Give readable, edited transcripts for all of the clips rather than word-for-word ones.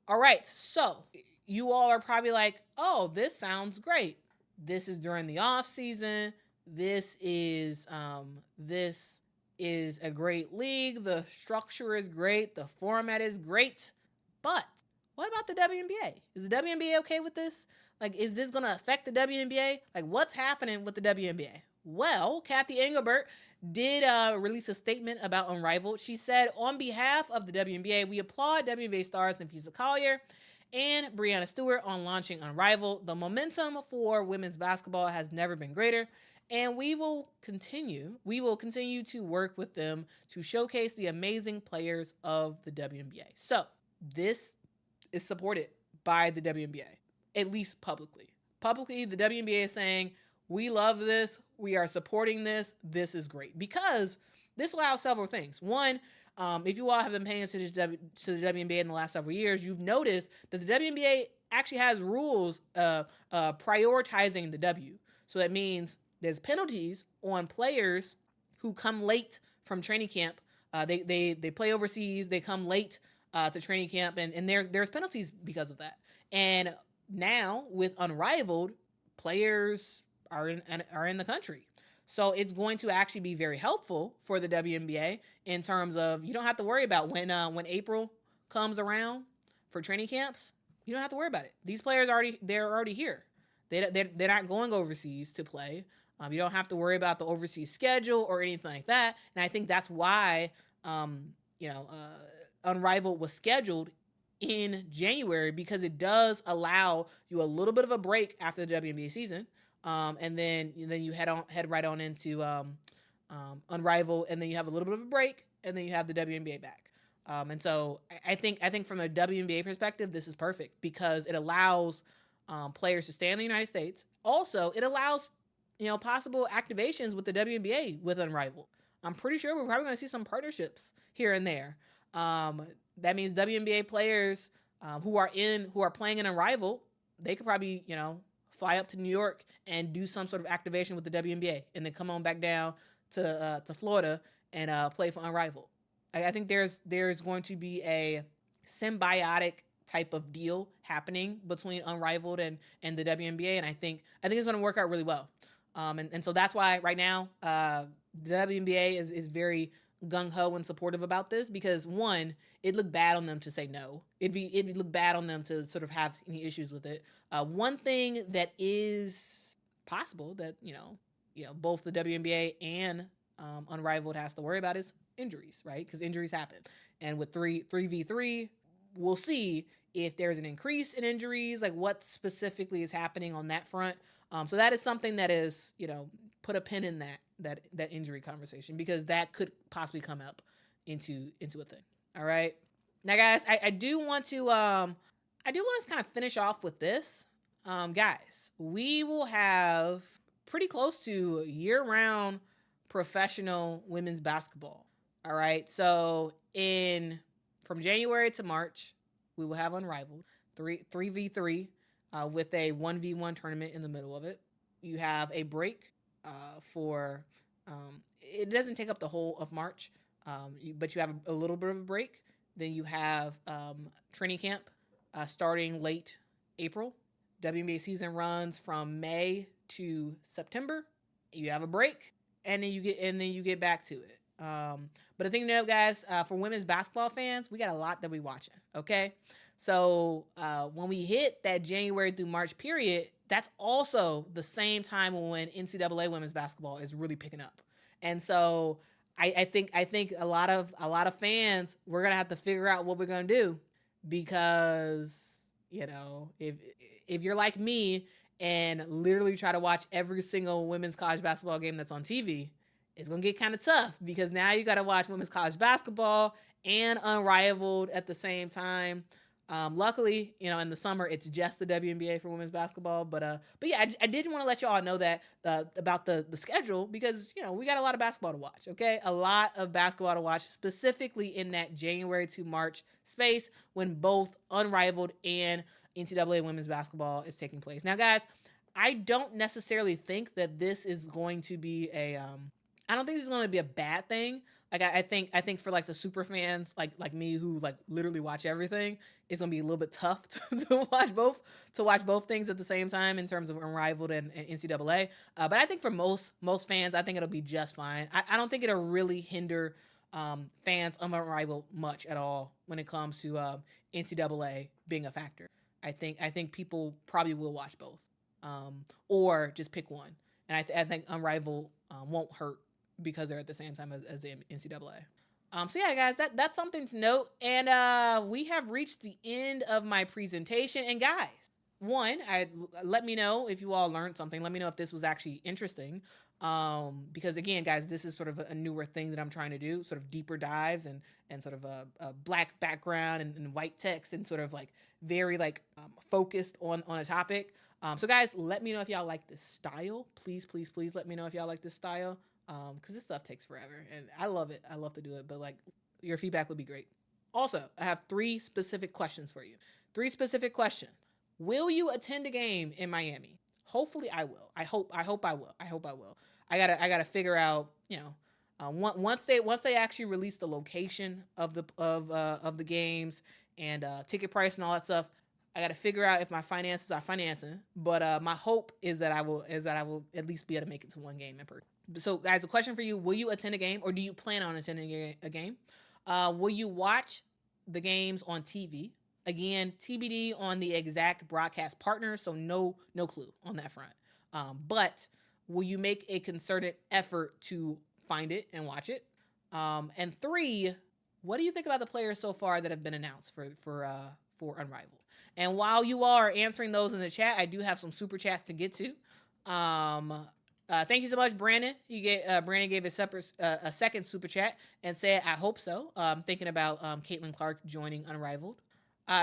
All right, so you all are probably like, oh, this sounds great. This is during the off season. This is a great league. The structure is great. The format is great. But what about the WNBA? Is the WNBA okay with this? Like, is this going to affect the WNBA? Like, what's happening with the WNBA? Well, Cathy Engelbert did release a statement about Unrivaled. She said, on behalf of the WNBA, we applaud WNBA stars Napheesa Collier and Breanna Stewart on launching Unrivaled. The momentum for women's basketball has never been greater, and we will continue to work with them to showcase the amazing players of the WNBA. So this is supported by the WNBA, at least publicly. Publicly, the WNBA is saying, we love this. We are supporting this. This is great because this allows several things. One, if you all have been paying attention to the WNBA in the last several years, you've noticed that the WNBA actually has rules prioritizing the W. So that means there's penalties on players who come late from training camp. They play overseas. They come late to training camp, and there's penalties because of that. And now with Unrivaled, players are in the country. So it's going to actually be very helpful for the WNBA in terms of you don't have to worry about when April comes around for training camps. You don't have to worry about it. These players they're already here. They're not going overseas to play. You don't have to worry about the overseas schedule or anything like that. And I think that's why Unrivaled was scheduled in January, because it does allow you a little bit of a break after the WNBA season. And then you head right on into Unrivaled, and then you have a little bit of a break, and then you have the WNBA back. And so I think from a WNBA perspective, this is perfect because it allows players to stay in the United States. Also, it allows possible activations with the WNBA with Unrivaled. I'm pretty sure we're probably going to see some partnerships here and there. That means WNBA players who are playing in Unrivaled, they could probably fly up to New York and do some sort of activation with the WNBA, and then come on back down to Florida and play for Unrivaled. I think there's going to be a symbiotic type of deal happening between Unrivaled and the WNBA, and I think it's going to work out really well. And so that's why right now the WNBA is very gung-ho and supportive about this, because one, it'd look bad on them to say no. It'd look bad on them to sort of have any issues with it. One thing that is possible that both the WNBA and Unrivaled has to worry about is injuries, right? Because injuries happen, and with 3v3, we'll see if there's an increase in injuries, like what specifically is happening on that front. So that is something that is put a pin in that injury conversation, because that could possibly come up into a thing. All right. Now, guys, I do want to kind of finish off with this. Guys, we will have pretty close to year-round professional women's basketball. All right. So from January to March, we will have Unrivaled 3v3 with a 1v1 tournament in the middle of it. You have a break for it doesn't take up the whole of March, but you have a little bit of a break. Then you have training camp starting late April. WNBA season runs from May to September. You have a break, and then you get back to it. But the thing to know, guys, for women's basketball fans, we got a lot that we watching. Okay, so when we hit that January through March period, that's also the same time when NCAA women's basketball is really picking up. And so I think a lot of fans, we're gonna have to figure out what we're gonna do, because if you're like me and literally try to watch every single women's college basketball game that's on TV, it's gonna get kind of tough, because now you got to watch women's college basketball and Unrivaled at the same time. Luckily, in the summer, it's just the WNBA for women's basketball. But yeah, I did want to let y'all know that about the schedule, because we got a lot of basketball to watch. Okay, a lot of basketball to watch, specifically in that January to March space when both Unrivaled and NCAA women's basketball is taking place. Now, guys, I don't necessarily think that this is going to be I don't think this is going to be a bad thing. Like I think for like the super fans like me who like literally watch everything, it's gonna be a little bit tough to watch both things at the same time in terms of Unrivaled and NCAA. But I think for most fans, I think it'll be just fine. I don't think it'll really hinder fans of Unrivaled much at all when it comes to NCAA being a factor. I think people probably will watch both, or just pick one. And I think Unrivaled won't hurt because they're at the same time as the NCAA. So yeah, guys, that's something to note. And we have reached the end of my presentation. And guys, one, let me know if you all learned something. Let me know if this was actually interesting. Because again, guys, this is sort of a newer thing that I'm trying to do, sort of deeper dives and sort of a black background and white text and sort of like very like focused on a topic. So guys, let me know if y'all like this style. Please, please, please let me know if y'all like this style. Because this stuff takes forever and I love it. I love to do it, but like your feedback would be great. Also, I have 3 specific questions for you. 3 specific questions. Will you attend a game in Miami? Hopefully I will. I hope I will. I hope I will. I gotta figure out, once they actually release the location of the games and ticket price and all that stuff, I got to figure out if my finances are financing. But my hope is that I will at least be able to make it to one game in person. So, guys, a question for you: will you attend a game, or do you plan on attending a game? Will you watch the games on TV? Again, TBD on the exact broadcast partner, so no clue on that front. But will you make a concerted effort to find it and watch it? And 3, what do you think about the players so far that have been announced for Unrivaled? And while you all are answering those in the chat, I do have some super chats to get to. Thank you so much, Brandon. Brandon gave a second super chat and said, "I hope so." Thinking about Caitlin Clark joining Unrivaled.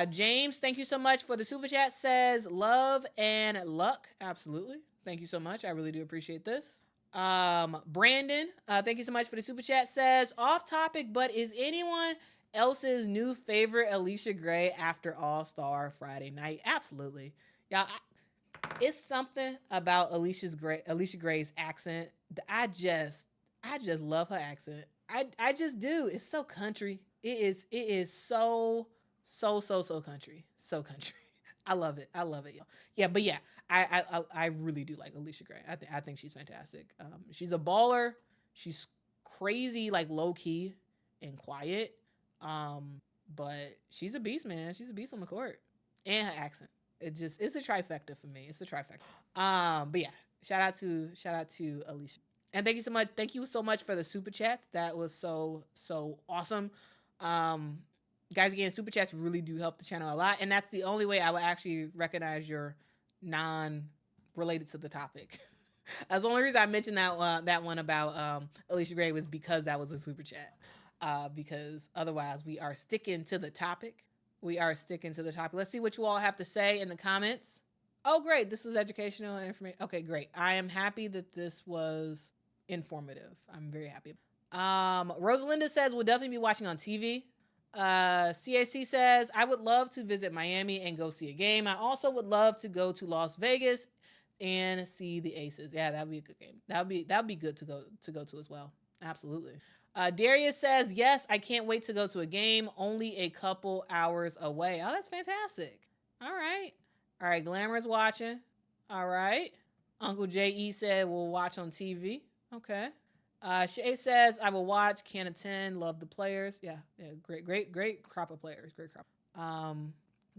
James, thank you so much for the super chat. Says love and luck. Absolutely. Thank you so much. I really do appreciate this. Brandon, thank you so much for the super chat. Says off topic, but is anyone else's new favorite Alicia Gray after All-Star Friday night? Absolutely. Y'all, it's something about Alicia Gray's accent that I just love her accent. I just do. It's so country. It is so country. So country. I love it. Y'all. Yeah, but yeah, I really do like Alicia Gray. I think she's fantastic. She's a baller. She's crazy, like low key and quiet. But she's a beast, man. She's a beast on the court. And her accent. It's a trifecta for me. It's a trifecta. But yeah, shout out to Alicia. And thank you so much for the super chats. That was so awesome. Guys, again, super chats really do help the channel a lot, and that's the only way I will actually recognize your non-related to the topic. That's the only reason I mentioned that one about Alicia Gray was because that was a super chat. Because otherwise, we are sticking to the topic. Let's see what you all have to say in the comments. Oh, great. This was educational information. Okay, great. I am happy that this was informative. I'm very happy. Rosalinda says we'll definitely be watching on TV. CAC says, I would love to visit Miami and go see a game. I also would love to go to Las Vegas and see the Aces. Yeah, that'd be a good game. That'd be good to go to as well. Absolutely. Darius says, yes, I can't wait to go to a game. Only a couple hours away. Oh, that's fantastic. All right. Glamour's watching. All right. Uncle J.E. said we'll watch on TV. Okay. Shay says, I will watch, can attend, love the players. Yeah, great crop of players. Great crop.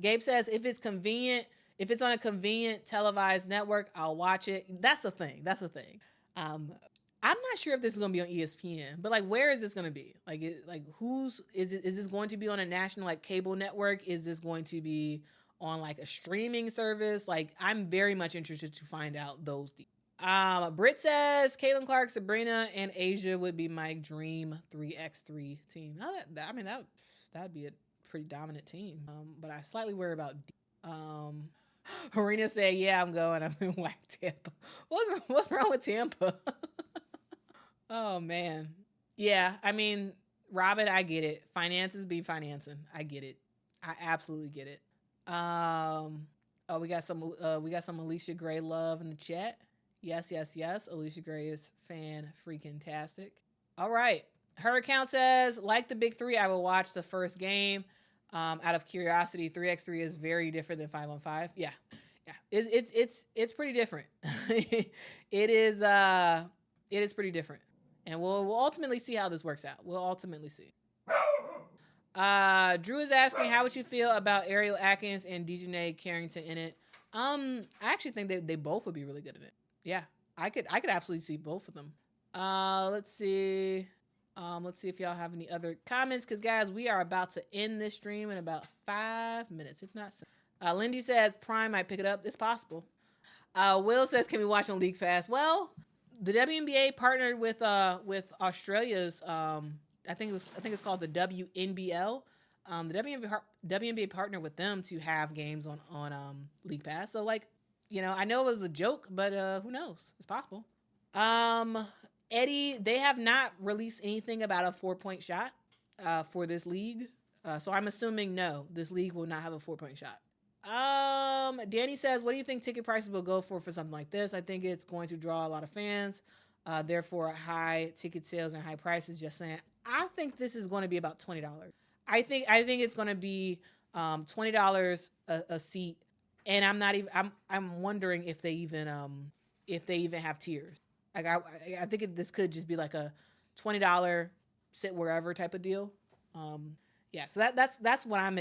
Gabe says, if it's on a convenient televised network, I'll watch it. That's the thing. I'm not sure if this is going to be on ESPN, but like, where is this going to be? Is this going to be on a national like cable network? Is this going to be on like a streaming service? Like, I'm very much interested to find out those details. Britt says Caitlin Clark, Breanna, and Asia would be my dream 3x3 team. That'd be a pretty dominant team. But I slightly worry about Harina said, yeah, I'm going. I'm in whack Tampa. What's wrong with Tampa? Oh man. Yeah, I mean, Robin, I get it. Finances be financing. I get it. I absolutely get it. We got some Alicia Gray love in the chat. Yes. Alicia Gray is fan freaking tastic. All right. Her account says, like the big three, I will watch the first game out of curiosity. 3x3 is very different than 5-on-5. Yeah. Yeah. It's pretty different. it is pretty different. And we'll ultimately see how this works out. We'll ultimately see. Drew is asking, how would you feel about Ariel Atkins and Dejanay Carrington in it? I actually think they both would be really good in it. Yeah, I could absolutely see both of them. Let's see. Let's see if y'all have any other comments, because guys, we are about to end this stream in about 5 minutes, if not so. Lindy says Prime might pick it up. It's possible. Will says, can we watch on League Fast? Well, the WNBA partnered with Australia's I think it's called the WNBL. The WNBA partnered with them to have games on League Pass. So like, I know it was a joke, but who knows? It's possible. Eddie, they have not released anything about a 4-point shot for this league. So I'm assuming no, this league will not have a 4-point shot. Danny says, what do you think ticket prices will go for something like this? I think it's going to draw a lot of fans. Therefore, high ticket sales and high prices. Just saying, I think this is going to be about $20. I think it's going to be $20 a seat, and I'm wondering if they even have tiers. Like I think this could just be like a $20 sit wherever type of deal. Yeah, so that's what I'm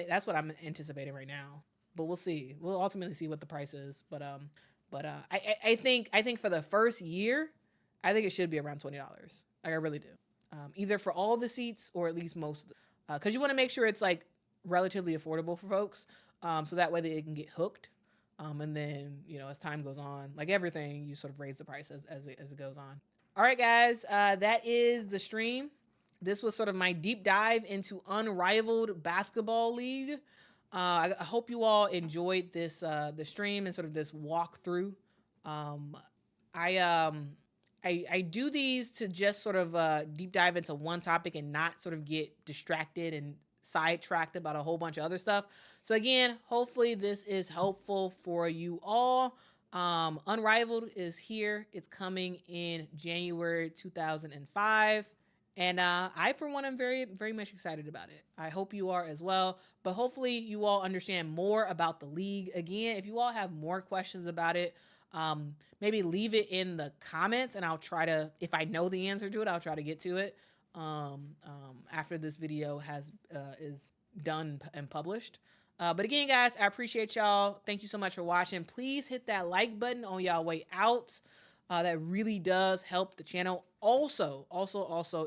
anticipating right now. But we'll see. We'll ultimately see what the price is. But I think for the first year, I think it should be around $20. Like I really do. Either for all the seats or at least most of them. Because you want to make sure it's like relatively affordable for folks. So that way they can get hooked. And then, as time goes on, like everything, you sort of raise the price as it goes on. All right, guys, that is the stream. This was sort of my deep dive into Unrivaled Basketball League. I hope you all enjoyed this the stream and sort of this walkthrough. I do these to just sort of deep dive into one topic and not sort of get distracted and sidetracked about a whole bunch of other stuff. So again, hopefully this is helpful for you all. Unrivaled is here. It's coming in January 2005. And I, for one, am very, very much excited about it. I hope you are as well. But hopefully you all understand more about the league. Again, if you all have more questions about it, maybe leave it in the comments, and I'll try to, if I know the answer to it, I'll try to get to it after this video is done and published. But again, guys, I appreciate y'all. Thank you so much for watching. Please hit that like button on y'all way out. That really does help the channel. Also,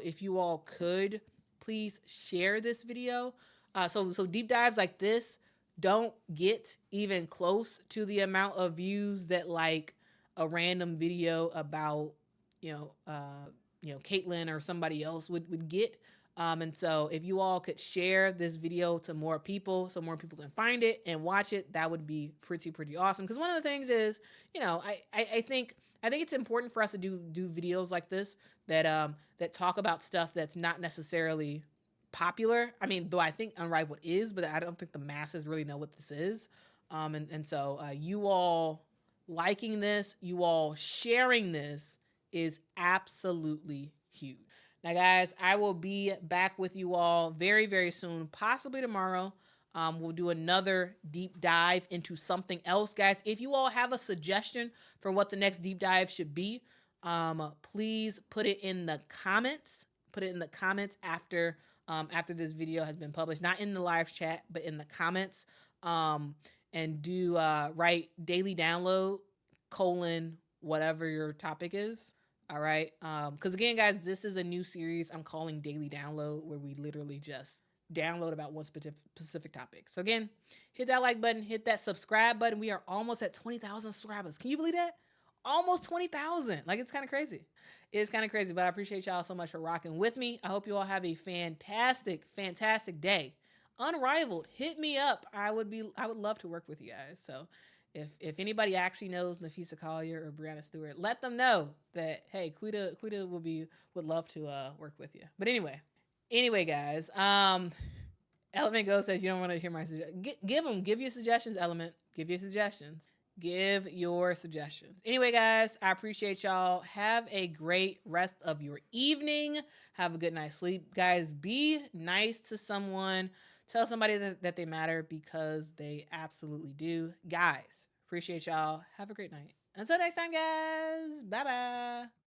if you all could, please share this video. So deep dives like this don't get even close to the amount of views that like a random video about, Caitlyn or somebody else would get. And so if you all could share this video to more people so more people can find it and watch it, that would be pretty awesome. Because one of the things is, I think it's important for us to do videos like this that talk about stuff that's not necessarily popular. I mean, though I think Unrivaled is, but I don't think the masses really know what this is. So you all liking this, you all sharing this is absolutely huge. Now, guys, I will be back with you all very, very soon, possibly tomorrow. We'll do another deep dive into something else. Guys, if you all have a suggestion for what the next deep dive should be, please put it in the comments. Put it in the comments after this video has been published. Not in the live chat, but in the comments. And do write daily download, whatever your topic is. All right. Because again, guys, this is a new series I'm calling Daily Download, where we literally just download about one specific topic. So again, hit that like button, hit that subscribe button. We are almost at 20,000 subscribers. Can you believe that? Almost 20,000. Like, it's kind of crazy. It's kind of crazy, but I appreciate y'all so much for rocking with me. I hope you all have a fantastic day. Unrivaled, hit me up. I would love to work with you guys. So if anybody actually knows Napheesa Collier or Breanna Stewart, let them know that, hey, Quita would love to work with you. But anyway, guys, Element Go says you don't want to hear my suggestions. Give your suggestions, Element. Give your suggestions. Give your suggestions. Anyway, guys, I appreciate y'all. Have a great rest of your evening. Have a good night's sleep. Guys, be nice to someone. Tell somebody that they matter, because they absolutely do. Guys, appreciate y'all. Have a great night. Until next time, guys. Bye-bye.